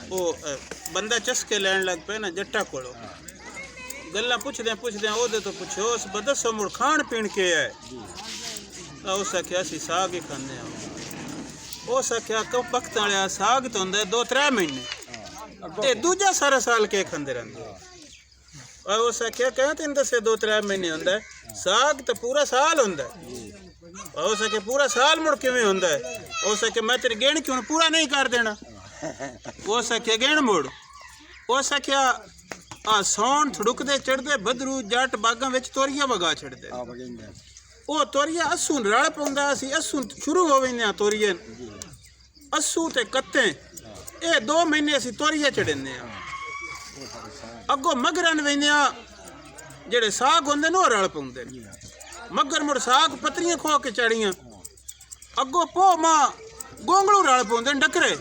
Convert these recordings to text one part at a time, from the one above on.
वो बंदा चस्के लैन लग पे ना जट्टा कोलो गल्ला पुछदे ओदे तो पुछो उस बदसो मुड़ खान पीन के है उस आख्या असी साग ही खाने उस आख्या कब वक्त वाले साग तो होंगे 2-3 महीने ते दूजा सारा साल के खाते रहते उस आख्या क्या तेन दसे 2-3 महीने होंगे साग तो पूरा साल होंगे उस आख्या पूरा साल मुड़ किवें होंगे उस आख्या मैं तेरी गेण क्यों पूरा नहीं कर देना उस आख्या गेण मुड़ उस आख्या आ सौन थुड़कदे चढ़दे बदरू जट बागां विच तोरिया वगा छड़दे ओ तोरिया असू रल पौंदा सी असू शुरू हो वेंदे तोरिये असू ते कत्ते ए 2 महीने असी तोरिया चढ़ने अगो मगरन वेंदे जेड़े साग होंदे नो रल पौंदे मगर मुड़ साग पतरियां खो के चढ़ियां अगो पो मां गोंगलू रल पौंदे डकरे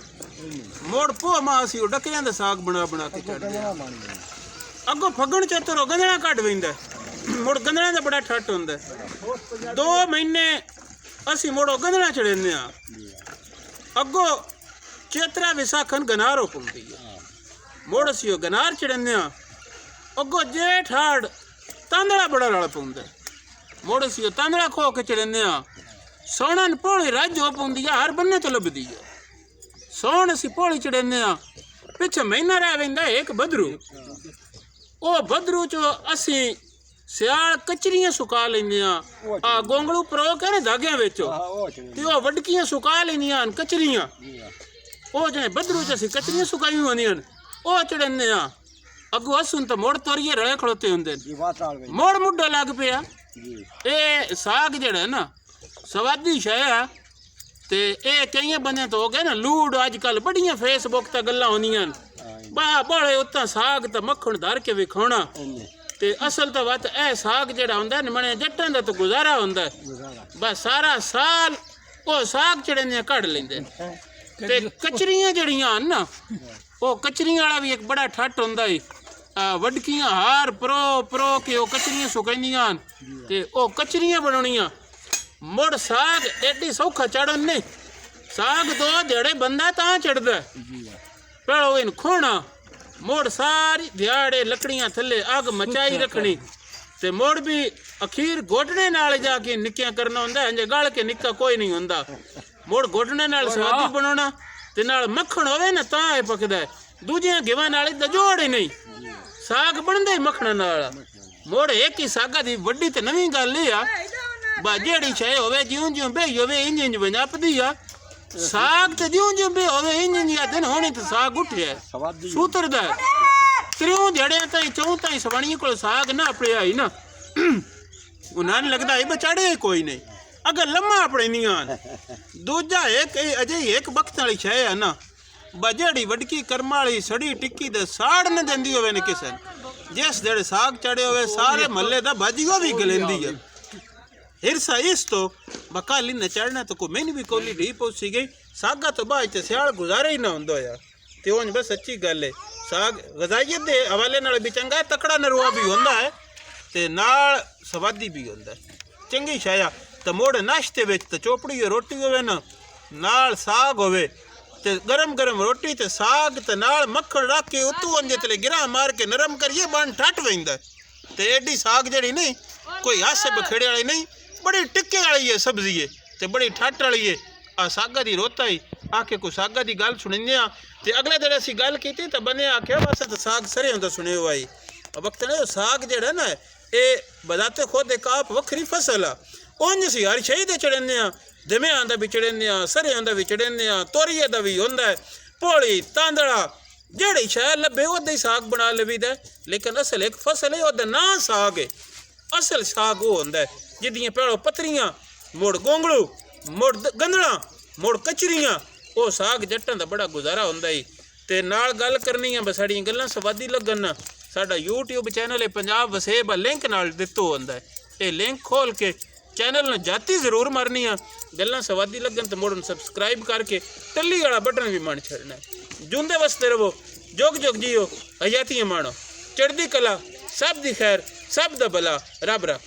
मोड़ पो मां असी डकरियां दा साग बना के चढ़दे अगो फगण चतुर गंदड़ा कट वेंदा मुड़ गंदड़ा दा बड़ा ठट होंदा 2 महीने असी मुड़ो गंदड़ा चढ़ने अगो चेतरा विसाखन गनार पौंदी मुड़ असी गनार चढ़ने अगो जेठ हाड़ तांदड़ा बड़ा रल पौंदा मुड़ असी तांदड़ा खो के चढ़ने सोणन पोली रज हो पौंदी हर बन्ने तो लभदी है सोण असी पोली चढ़ने पिछे महीना रह वेंदा एक बदरू ओ बदरू चो असी सियाल कचरियां सुका लेंदे आ गोंगलू परो के ना धागियां विच ते ओ वडकियां सुका लेंदियां कचरियां ओ जे बदरू च असी कचरियां सुकाई होंदियां ओ चढ़ने अगो असुन तो मोड़ तोरिये रले खड़ोते होंदे मोड़ मुड्डा लग पिया ए साग जेड़ा है ना स्वादी शै है ते ए कई बंदे तो हो गए ना लूड़ अजकल बड़ियां फेसबुक ते गल्लां होंदियां बड़े उत्ता साग तो मक्खन धर के विखाना ते असल तो बात ए साग जेड़ा हुंदा न मने जट्टां दा तो गुजारा हुंदा बस सारा साल ओ साग चढ़ने कढ़ लेंदे ते कचरियां जड़ियां ना ओ कचरियां वाला भी एक बड़ा ठट हुंदा है वडकियां हार प्रो के ओ कचरियां सुकाइंदियां ते ओ कचरियां बनाउणियां मुड़ साग एडी सौखा चढ़न नहीं साग 2 दिहाड़े बंदा तां चढ़दा पहलो इन खोना मोड़ सारी दिहाड़े लकड़ियां थले अग मचाई रखनी ते मोड़ भी अखीर घोटने नाल जाके निक्कियां करना हुंदा है गल के निक्का कोई नहीं हुंदा मोड़ घोटने नाल स्वादी बनाना ते नाल मक्खन होवे ना तां ए पकदा दूजियां गिवां नाल दा जोड़ ही नहीं साग बनदा ही मक्खण नाल मोड़ एक ही सागा दी वड्डी ते नवीं गल ए बा जेड़ी शै होवे जिउं जिउं बेही होवे इंज वंजापदी साग ते जिउं बे होवे इंज दिन होनी तो साग उठिया सूतरदा त्रियों जड़े ताई 4 ताई सवाणी को साग ना अपड़िया ही ना उन्हां लगदा है बचाड़े कोई नहीं अगर लम्मा अपने नहीं दूजा एक अजे एक वक्त वाली शै है ना बजेड़ी वडकी कर्मा वाली सड़ी टिक्की दे साड़ न देंदी होवे ने किसन जिस जेड़े साग चढ़े होवे सारे महल्ले दा भाजीओ भी गलेंदी है हिरसा इस तो बकाली न चढ़ना तो को मैंने भी कोली ढी पहुंची गई सागा तो बाद च सियाल गुजारा ही ना होंदा यार ते उंज बस सच्ची गल है साग गजाइयत दे हवाले नाल भी चंगा तकड़ा नरवा भी होंदा है ते नाल स्वादी भी होंदा है चंगी शाया तो मोड़ नाश्ते विच तो चोपड़ी रोटी होवे ना नाल साग होवे ते गरम गरम रोटी ते साग ते नाल मक्खन रख के उतू अंजे तले गिरा मार के नरम करिए बन ठट वेंदा ते एडी साग जड़ी नहीं कोई हासे बखेड़े वाली नहीं बड़ी टिक्के वाली है सब्जी है ते बड़ी ठट वाली है आ सागा दी रोता ही आके कोई सागा दी गल सुनिंदे ते अगले दिन असी गल की तो बने आख्या बस तो साग सरे होंदा सुने आई वक्त ने साग जेड़ा ना ये बदाते खुद एक आप वखरी फसल आ उंज सी हर शही दे चढ़ने दमियां दा भी चढ़ने सरेआं दा भी चढ़ने तोरिए दा भी होंदा पोली तांदड़ा जेड़ी शै लभे ओदा ही साग बना लवीदा लेकिन असल एक फसल है ओदा नां साग है असल साग वो होंदा जिदियां पहलो पतरियां मुड़ गोंगलू मुड़ गंदड़ा मुड़ कचरियां वो साग जट्टां दा बड़ा गुजारा होंदा ही ते नाल गल करनी है बस साड़ियां गल्लां स्वादी लगन साडा यूट्यूब चैनल है पंजाब वसेब लिंक नाल दित्तो होंदा ये लिंक खोल के चैनल ने जाती जरूर मारनी गल्लां स्वादी लगन तो मुड़ सबसक्राइब करके टल्ली वाला बटन भी मन छड़ना जूंदे वसते रहो जोग जोग जियो हयातियां माणो चढ़दी कला सब दी खैर सब दा भला रब रख।